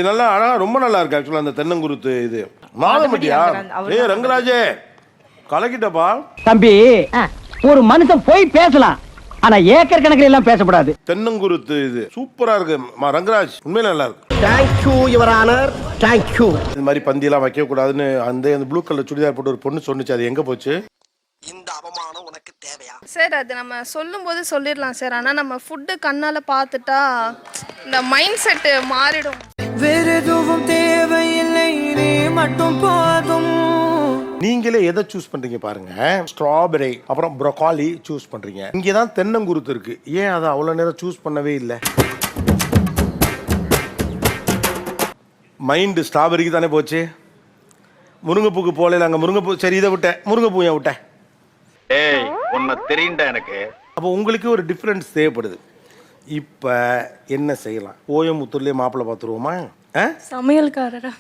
இது நல்லா அழகா ரொம்ப நல்லா இருக்கு ஆக்சுவலா அந்த தென்னங்குருத்து இது. மாதமட்டியா? ஏய் ரங்கராஜே கலக்கிட்டப்பா. தம்பி ஒரு மனுஷன் போய் பேசலாம், ஆனா ஏக்கர் கணக்கில் எல்லாம் பேசக்கூடாது. தென்னங்குருத்து இது சூப்பரா இருக்கு ரங்கராஜ், உண்மையில நல்லா இருக்கு. Thank you your honour, thank you. இந்த மாதிரி பந்தியெல்லாம் வைக்க கூடாதுன்னு அந்த ப்ளூ கலர் சுடிதார் போட்டு ஒரு பொண்ணு சொன்னுச்சு, அது எங்க போச்சு? இந்த அவமானம் உனக்கு தேவையா சார்? அது நம்ம சொல்லும்போது சொல்லிடலாம் சார், ஆனா நம்ம ஃபுட்டு கண்ணால பார்த்துட்டா இந்த மைண்ட் செட்டு மாறிடும். வேற எதுவும் தேவையில்லை, நீ மட்டும் போதும். நீங்களே எதை சூஸ் பண்றீங்க பாருங்க. ஸ்ட்ராபெரி அப்புறம் ப்ரோக்காலி சூஸ் பண்றீங்க. இங்கே தான் தென்னங்குருத்து இருக்கு, ஏன் அதை அவ்வளோ நேரம் சூஸ் பண்ணவே இல்லை? மைண்டு ஸ்ட்ராபெரிக்கு தானே போச்சு, முருங்கைப்பூக்கு போல. அங்கே முருங்கைப்பூ சரி, இதை விட்டேன், முருங்கைப்பூ ஏன் விட்டேன்? ஏய் உன்னை தெரியுண்டா எனக்கு. அப்போ உங்களுக்கு ஒரு டிஃப்ரென்ஸ் தேவைப்படுது. இப்போ என்ன செய்யலாம்? கோயம்புத்தூர்லேயே மாப்பிள்ளை பார்த்துருவோமா? சமையல்காரரா?